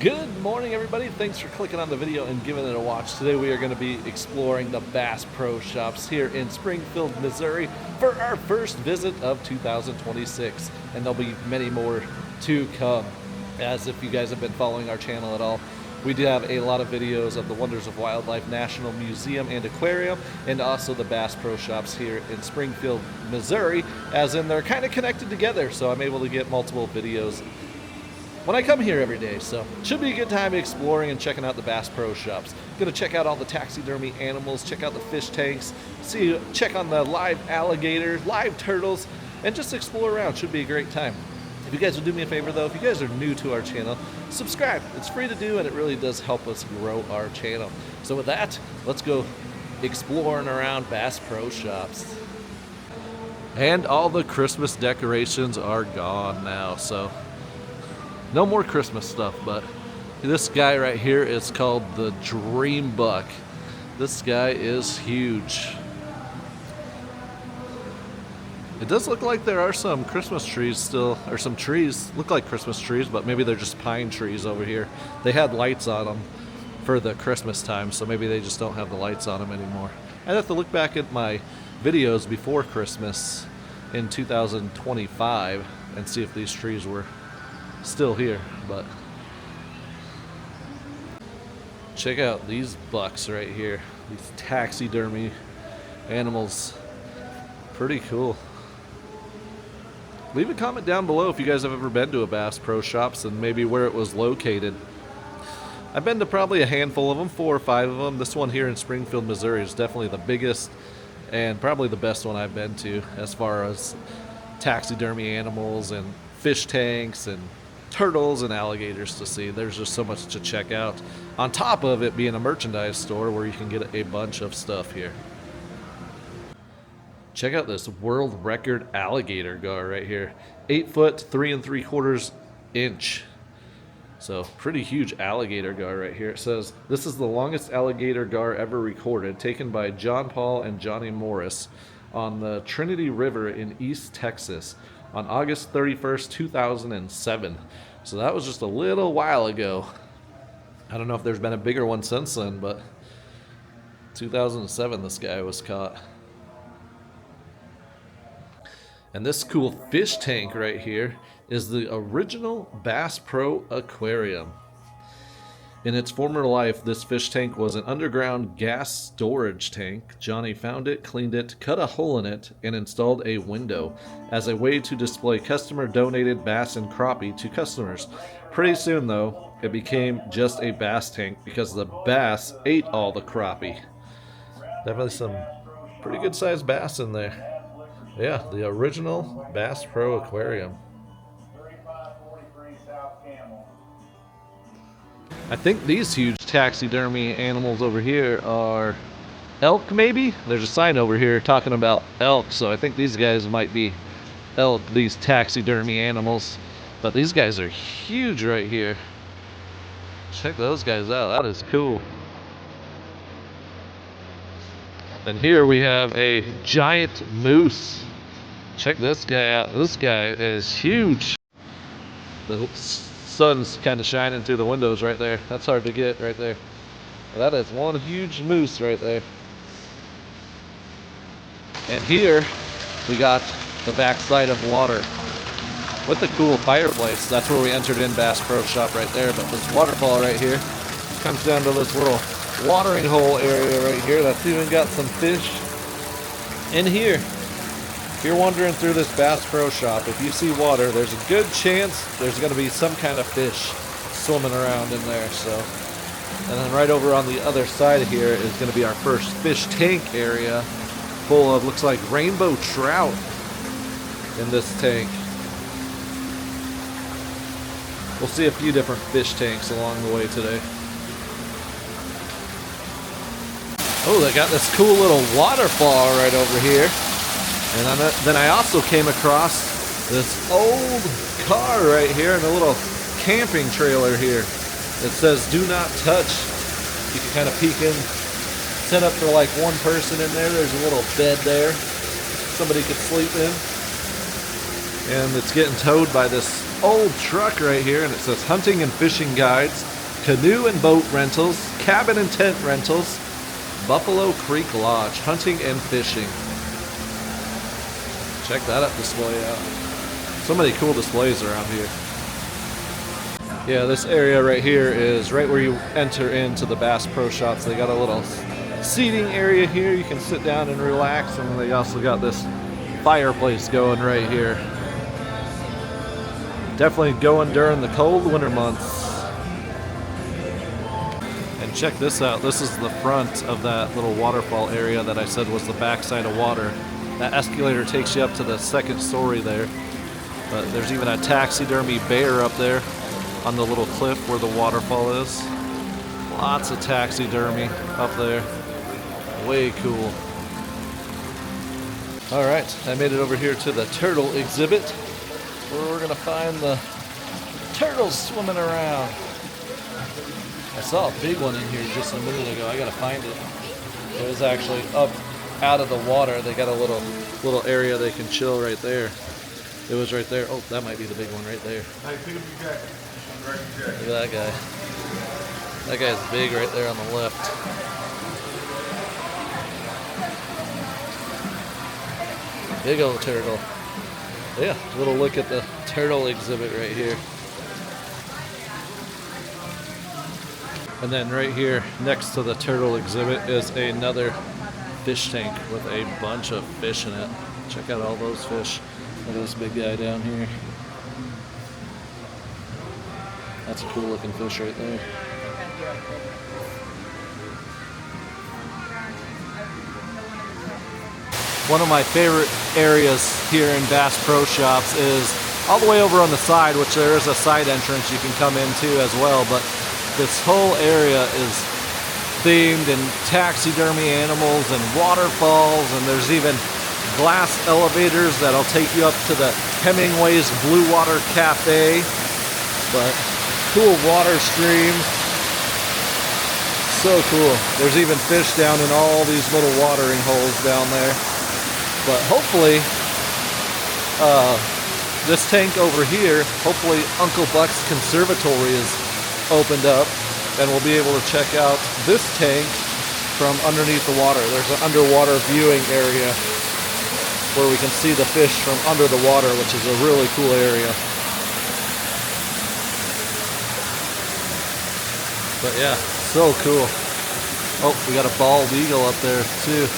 Good morning, everybody. Thanks for clicking on the video and giving it a watch. Today we are going to be exploring the Bass Pro Shops here in Springfield, Missouri for our first visit of 2026. And there'll be many more to come. As if you guys have been following our channel at all, we do have a lot of videos of the Wonders of Wildlife National Museum and Aquarium, and also the Bass Pro Shops here in Springfield, Missouri, as in they're kind of connected together, so I'm able to get multiple videos when I come here every day. So should be a good time exploring and checking out the Bass Pro Shops. Gonna check out all the taxidermy animals, check out the fish tanks, check on the live alligators, live turtles, and just explore around. Should be a great time. If you guys would do me a favor though, if you guys are new to our channel, subscribe. It's free to do and it really does help us grow our channel. So with that, let's go exploring around Bass Pro Shops. And all the Christmas decorations are gone now, so no more Christmas stuff. But this guy right here is called the Dream Buck. This guy is huge. It does look like there are some Christmas trees still, or some trees look like Christmas trees, but maybe they're just pine trees over here. They had lights on them for the Christmas time, so maybe they just don't have the lights on them anymore. I'd have to look back at my videos before Christmas in 2025 and see if these trees were still here. But check out these bucks right here, these taxidermy animals. Pretty cool. Leave a comment down below if you guys have ever been to a Bass Pro Shops and maybe where it was located. I've been to probably a handful of them, 4 or 5 of them. This one here in Springfield, Missouri is definitely the biggest and probably the best one I've been to as far as taxidermy animals and fish tanks and turtles and alligators to see. There's just so much to check out, on top of it being a merchandise store where you can get a bunch of stuff here. Check out this world record alligator gar right here, 8 foot 3 3/4 inch. So pretty huge alligator gar right here. It says this is the longest alligator gar ever recorded, taken by John Paul and Johnny Morris on the Trinity River in East Texas on August 31st, 2007. So that was just a little while ago. I don't know if there's been a bigger one since then, but 2007 this guy was caught. And this cool fish tank right here is the original Bass Pro Aquarium. In its former life, this fish tank was an underground gas storage tank. Johnny found it, cleaned it, cut a hole in it, and installed a window as a way to display customer-donated bass and crappie to customers. Pretty soon, though, it became just a bass tank because the bass ate all the crappie. Definitely some pretty good-sized bass in there. Yeah, the original Bass Pro Aquarium. I think these huge taxidermy animals over here are elk, maybe? There's a sign over here talking about elk, so I think these guys might be elk, these taxidermy animals. But these guys are huge right here. Check those guys out. That is cool. And here we have a giant moose. Check this guy out. This guy is huge. The sun's kind of shining through the windows right there. That's hard to get right there. That is one huge moose right there. And here we got the backside of water with the cool fireplace. That's where we entered in Bass Pro Shop right there. But this waterfall right here comes down to this little watering hole area right here that's even got some fish in here. If you're wandering through this Bass Pro Shop, if you see water, there's a good chance there's going to be some kind of fish swimming around in there. So, and then right over on the other side of here is going to be our first fish tank area full of, looks like, rainbow trout in this tank. We'll see a few different fish tanks along the way today. Oh, they got this cool little waterfall right over here. And then I also came across this old car right here and a little camping trailer here. It says "Do not touch." You can kind of peek in, set up for like one person in there. There's a little bed there somebody could sleep in. And it's getting towed by this old truck right here, and it says hunting and fishing guides, canoe and boat rentals, cabin and tent rentals, Buffalo Creek Lodge, hunting and fishing. Check that up display out. So many cool displays around here. Yeah, this area right here is right where you enter into the Bass Pro Shops. They got a little seating area here. You can sit down and relax, and they also got this fireplace going right here. Definitely going during the cold winter months. And check this out. This is the front of that little waterfall area that I said was the backside of water. That escalator takes you up to the second story there. But there's even a taxidermy bear up there on the little cliff where the waterfall is. Lots of taxidermy up there. Way cool. Alright, I made it over here to the turtle exhibit, where we're gonna find the turtles swimming around. I saw a big one in here just a minute ago. I gotta find it. It was actually up out of the water. They got a little area they can chill right there. It was right there. Oh, that might be the big one right there. Look at that guy. That guy's big right there on the left. Big old turtle. Yeah, a little look at the turtle exhibit right here. And then right here next to the turtle exhibit is another fish tank with a bunch of fish in it. Check out all those fish. Look at this big guy down here. That's a cool looking fish right there. One of my favorite areas here in Bass Pro Shops is all the way over on the side, which there is a side entrance you can come into as well, but this whole area is themed in taxidermy animals and waterfalls, and there's even glass elevators that'll take you up to the Hemingway's Blue Water Cafe. But cool water streams. So cool. There's even fish down in all these little watering holes down there. But hopefully, this tank over here, hopefully Uncle Buck's conservatory is opened up, and we'll be able to check out this tank from underneath the water. There's an underwater viewing area where we can see the fish from under the water, which is a really cool area. But yeah, so cool. Oh, we got a bald eagle up there too,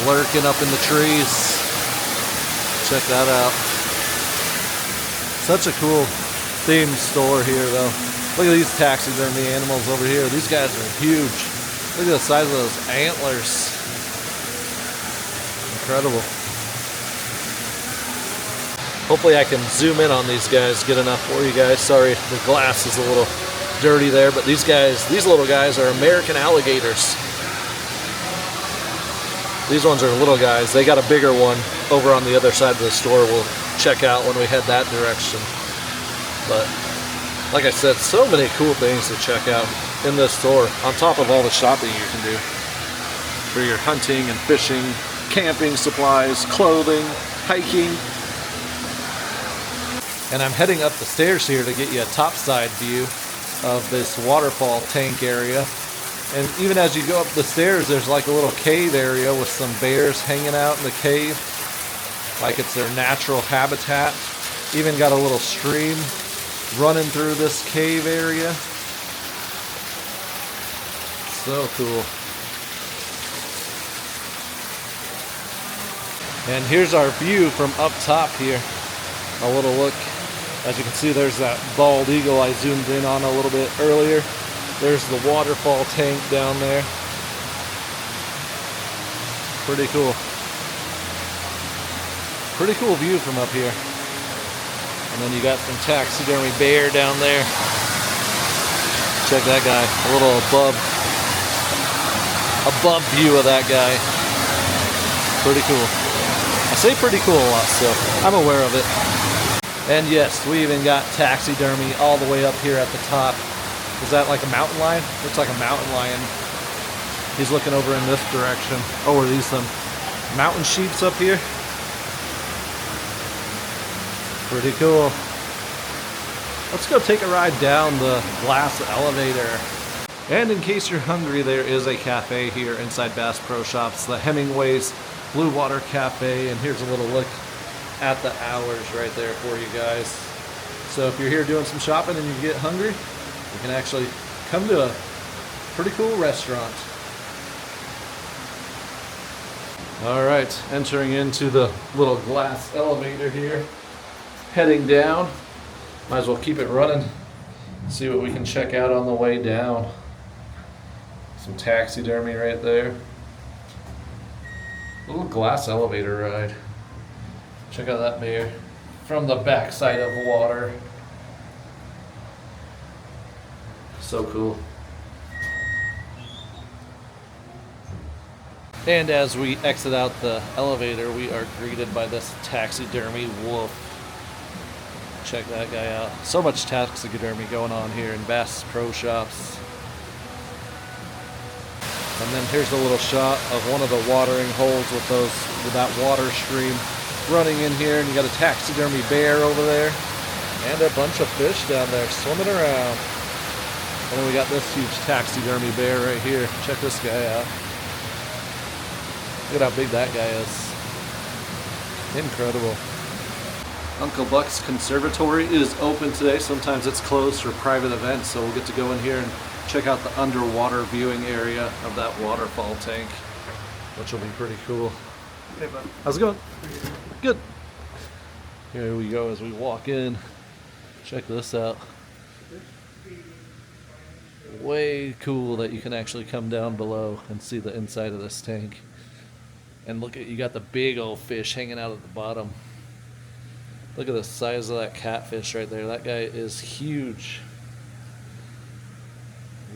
lurking up in the trees. Check that out. Such a cool themed store here though. Look at these taxidermy animals over here. These guys are huge. Look at the size of those antlers. Incredible. Hopefully I can zoom in on these guys, get enough for you guys. Sorry, the glass is a little dirty there, but these little guys are American alligators. These ones are little guys. They got a bigger one over on the other side of the store. We'll check out when we head that direction. But like I said, so many cool things to check out in this store, on top of all the shopping you can do for your hunting and fishing, camping supplies, clothing, hiking. And I'm heading up the stairs here to get you a topside view of this waterfall tank area. And even as you go up the stairs, there's like a little cave area with some bears hanging out in the cave, like it's their natural habitat. Even got a little stream running through this cave area. So cool. And here's our view from up top here. A little look. As you can see, there's that bald eagle I zoomed in on a little bit earlier. There's the waterfall tank down there. Pretty cool. Pretty cool view from up here. And then you got some taxidermy bear down there. Check that guy. A little above view of that guy. Pretty cool. I say pretty cool a lot, so I'm aware of it. And yes, we even got taxidermy all the way up here at the top. Is that like a mountain lion? Looks like a mountain lion. He's looking over in this direction. Oh, are these some mountain sheeps up here? Pretty cool. Let's go take a ride down the glass elevator. And in case you're hungry, there is a cafe here inside Bass Pro Shops, the Hemingway's Blue Water Cafe. And here's a little look at the hours right there for you guys. So if you're here doing some shopping and you get hungry, you can actually come to a pretty cool restaurant. All right, entering into the little glass elevator here, heading down. Might as well keep it running, see what we can check out on the way down. Some taxidermy right there. Little glass elevator ride. Check out that bear from the backside of water. So cool. And as we exit out the elevator, we are greeted by this taxidermy wolf. Check that guy out. So much taxidermy going on here in Bass Pro Shops. And then here's a little shot of one of the watering holes with that water stream running in here, and you got a taxidermy bear over there and a bunch of fish down there swimming around. And then we got this huge taxidermy bear right here. Check this guy out. Look at how big that guy is. Incredible. Uncle Buck's Conservatory is open today. Sometimes it's closed for private events, so we'll get to go in here and check out the underwater viewing area of that waterfall tank, which will be pretty cool. Hey, bud. How's it going? Good. Here we go as we walk in. Check this out. Way cool that you can actually come down below and see the inside of this tank. And look at, you got the big old fish hanging out at the bottom. Look at the size of that catfish right there. That guy is huge.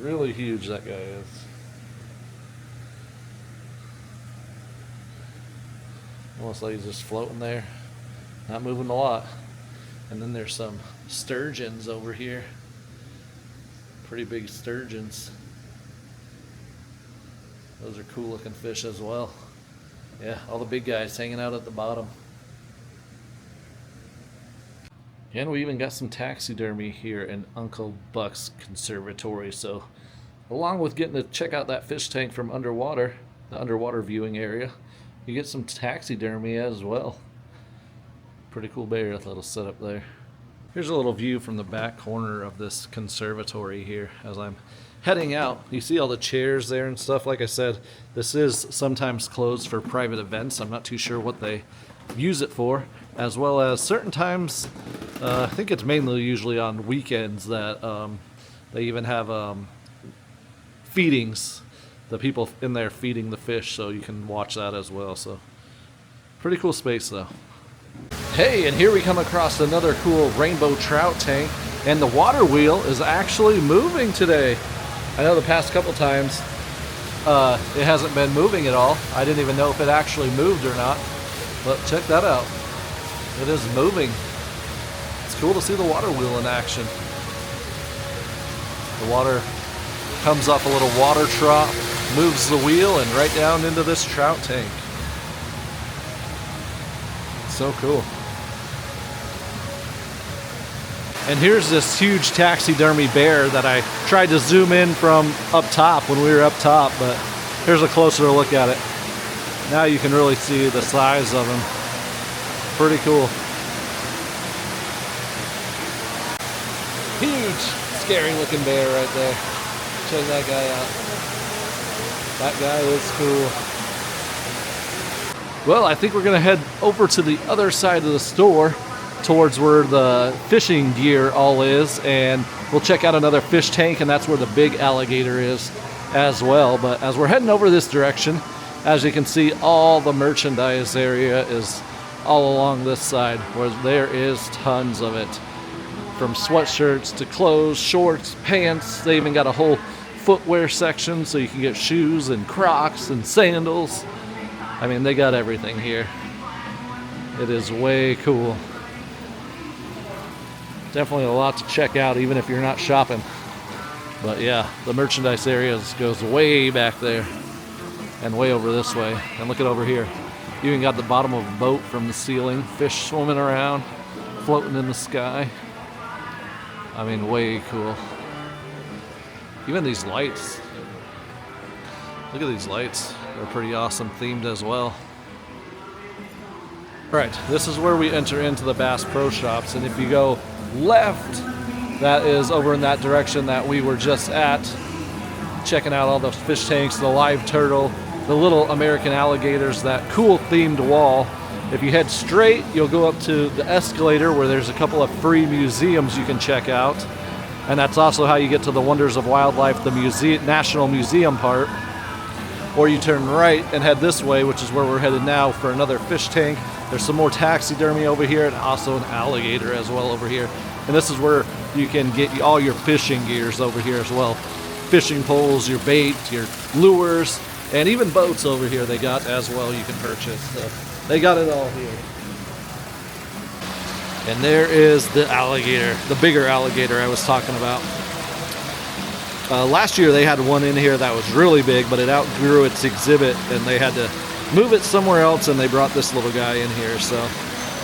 Really huge, that guy is. Almost like he's just floating there, not moving a lot. And then there's some sturgeons over here. Pretty big sturgeons. Those are cool looking fish as well. Yeah, all the big guys hanging out at the bottom. And we even got some taxidermy here in Uncle Buck's Conservatory. So along with getting to check out that fish tank from underwater, the underwater viewing area, you get some taxidermy as well. Pretty cool bear that'll set up there. Here's a little view from the back corner of this conservatory here as I'm heading out. You see all the chairs there and stuff. Like I said, this is sometimes closed for private events. I'm not too sure what they use it for, as well as certain times, I think it's mainly usually on weekends that they even have feedings. The people in there feeding the fish, so you can watch that as well. So pretty cool space though. Hey, and here we come across another cool rainbow trout tank, and the water wheel is actually moving today. I know the past couple times it hasn't been moving at all. I didn't even know if it actually moved or not, but check that out. It is moving. It's cool to see the water wheel in action. The water comes up a little water trough, moves the wheel, and right down into this trout tank. So cool. And here's this huge taxidermy bear that I tried to zoom in from up top when we were up top, but here's a closer look at it. Now you can really see the size of him. Pretty cool. Huge, scary looking bear right there. Check that guy out. That guy is cool. Well, I think we're gonna head over to the other side of the store towards where the fishing gear all is, and we'll check out another fish tank, and that's where the big alligator is as well. But as we're heading over this direction, as you can see, all the merchandise area is all along this side, where there is tons of it. From sweatshirts to clothes, shorts, pants. They even got a whole footwear section so you can get shoes and Crocs and sandals. I mean, they got everything here. It is way cool. Definitely a lot to check out even if you're not shopping. But yeah, the merchandise area goes way back there and way over this way. And look at over here. You even got the bottom of a boat from the ceiling. Fish swimming around, floating in the sky. I mean, way cool. Even these lights. Look at these lights. They're pretty awesome themed as well. Alright, this is where we enter into the Bass Pro Shops, and if you go left, that is over in that direction that we were just at, checking out all the fish tanks, the live turtle, the little American alligators, that cool themed wall. If you head straight, you'll go up to the escalator where there's a couple of free museums you can check out. And that's also how you get to the Wonders of Wildlife, the National Museum part. Or you turn right and head this way, which is where we're headed now for another fish tank. There's some more taxidermy over here and also an alligator as well over here. And this is where you can get all your fishing gears over here as well. Fishing poles, your bait, your lures, and even boats over here they got as well you can purchase. So they got it all here. And there is the alligator, the bigger alligator I was talking about. Last year they had one in here that was really big, but it outgrew its exhibit and they had to move it somewhere else, and they brought this little guy in here. So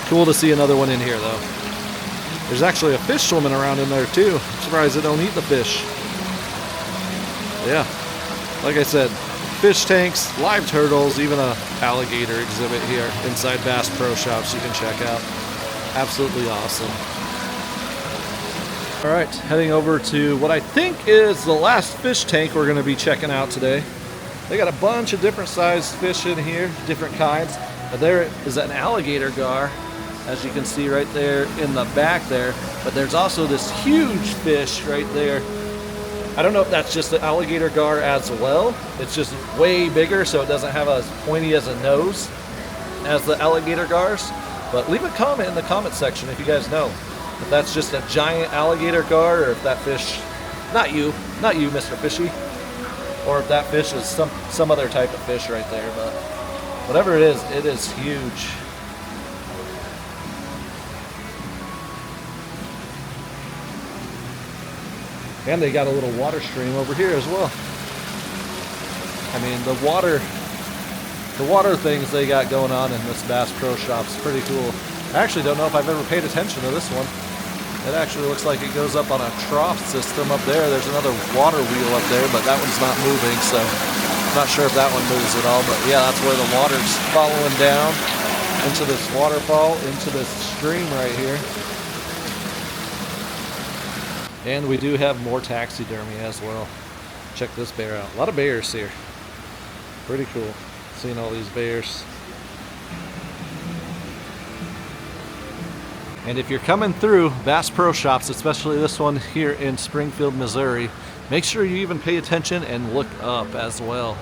cool to see another one in here though. There's actually a fish swimming around in there too. I'm surprised they don't eat the fish. Yeah, like I said, fish tanks, live turtles, even a alligator exhibit here inside Bass Pro Shops you can check out. Absolutely awesome. All right, heading over to what I think is the last fish tank we're going to be checking out today. They got a bunch of different sized fish in here, different kinds. There is an alligator gar, as you can see right there in the back there. But there's also this huge fish right there. I don't know if that's just the alligator gar as well. It's just way bigger, so it doesn't have as pointy as a nose as the alligator gars. But leave a comment in the comment section if you guys know if that's just a giant alligator gar, or if that fish, not you, Mr. Fishy, or if that fish is some other type of fish right there. But whatever it is huge. And they got a little water stream over here as well. I mean, the water things they got going on in this Bass Pro Shop's pretty cool. I actually don't know if I've ever paid attention to this one. It actually looks like it goes up on a trough system up there. There's another water wheel up there, but that one's not moving, so I'm not sure if that one moves at all. But yeah, that's where the water's following down into this waterfall, into this stream right here. And we do have more taxidermy as well. Check this bear out. A lot of bears here. Pretty cool. Seeing all these bears. And if you're coming through Bass Pro Shops, especially this one here in Springfield, Missouri, make sure you even pay attention and look up as well.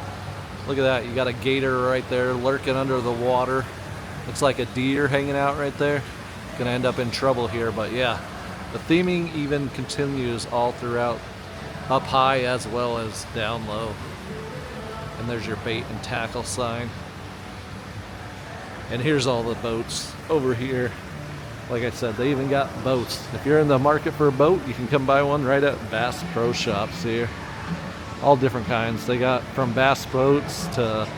Look at that. You got a gator right there lurking under the water. Looks like a deer hanging out right there. Gonna end up in trouble here, but yeah. The theming even continues all throughout, up high as well as down low. And there's your bait and tackle sign. And here's all the boats over here. Like I said, they even got boats. If you're in the market for a boat, you can come buy one right at Bass Pro Shops here. All different kinds. They got from bass boats to,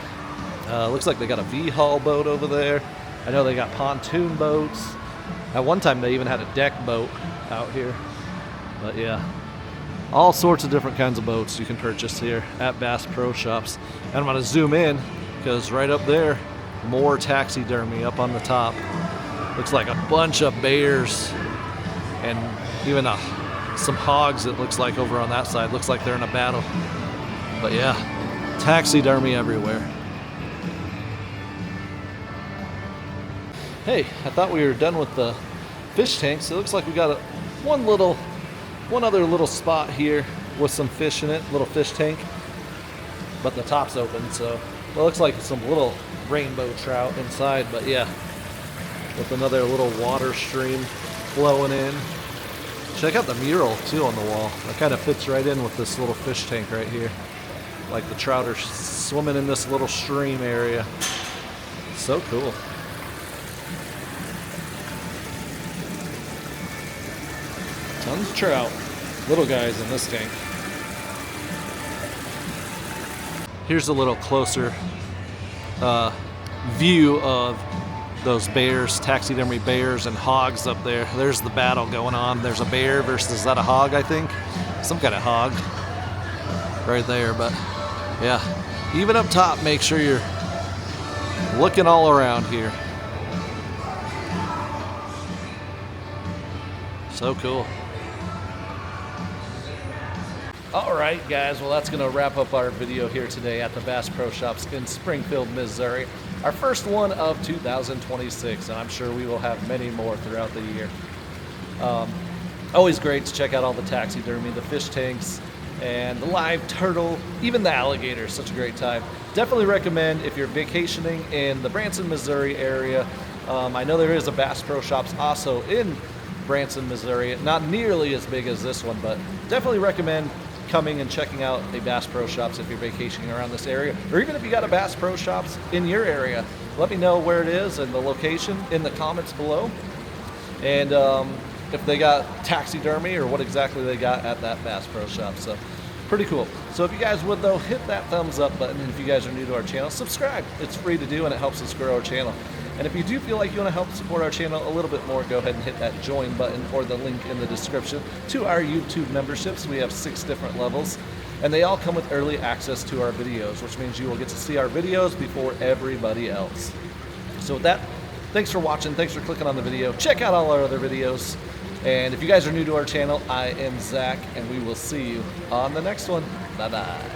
looks like they got a V-hull boat over there. I know they got pontoon boats. At one time they even had a deck boat out here. But yeah, all sorts of different kinds of boats you can purchase here at Bass Pro Shops. And I'm gonna zoom in because right up there, more taxidermy up on the top. Looks like a bunch of bears and even some hogs, it looks like, over on that side. Looks like they're in a battle. But yeah, taxidermy everywhere. Hey, I thought we were done with the fish tanks. It looks like we got one other little spot here with some fish in it, little fish tank. But the top's open, so it looks like some little rainbow trout inside, but yeah. With another little water stream flowing in. Check out the mural too on the wall. That kind of fits right in with this little fish tank right here. Like the trout are swimming in this little stream area. So cool. Tons of trout. Little guys in this tank. Here's a little closer view of those bears, taxidermy bears and hogs up there. There's the battle going on. There's a bear versus, is that a hog, I think? Some kind of hog right there. But yeah, even up top, make sure you're looking all around here. So cool. All right, guys, well, that's going to wrap up our video here today at the Bass Pro Shops in Springfield, Missouri. Our first one of 2026, and I'm sure we will have many more throughout the year. Always great to check out all the taxidermy, the fish tanks, and the live turtle, even the alligator. Such a great time. Definitely recommend if you're vacationing in the Branson, Missouri area. I know there is a Bass Pro Shops also in Branson, Missouri. Not nearly as big as this one, but definitely recommend coming and checking out a Bass Pro Shops if you're vacationing around this area, or even if you got a Bass Pro Shops in your area. Let me know where it is and the location in the comments below, and if they got taxidermy or what exactly they got at that Bass Pro Shop. So pretty cool. So if you guys would, though, hit that thumbs up button, and if you guys are new to our channel, subscribe. It's free to do and it helps us grow our channel. And if you do feel like you want to help support our channel a little bit more, go ahead and hit that join button or the link in the description to our YouTube memberships. We have 6 different levels, and they all come with early access to our videos, which means you will get to see our videos before everybody else. So with that, thanks for watching. Thanks for clicking on the video. Check out all our other videos. And if you guys are new to our channel, I am Zach, and we will see you on the next one. Bye-bye.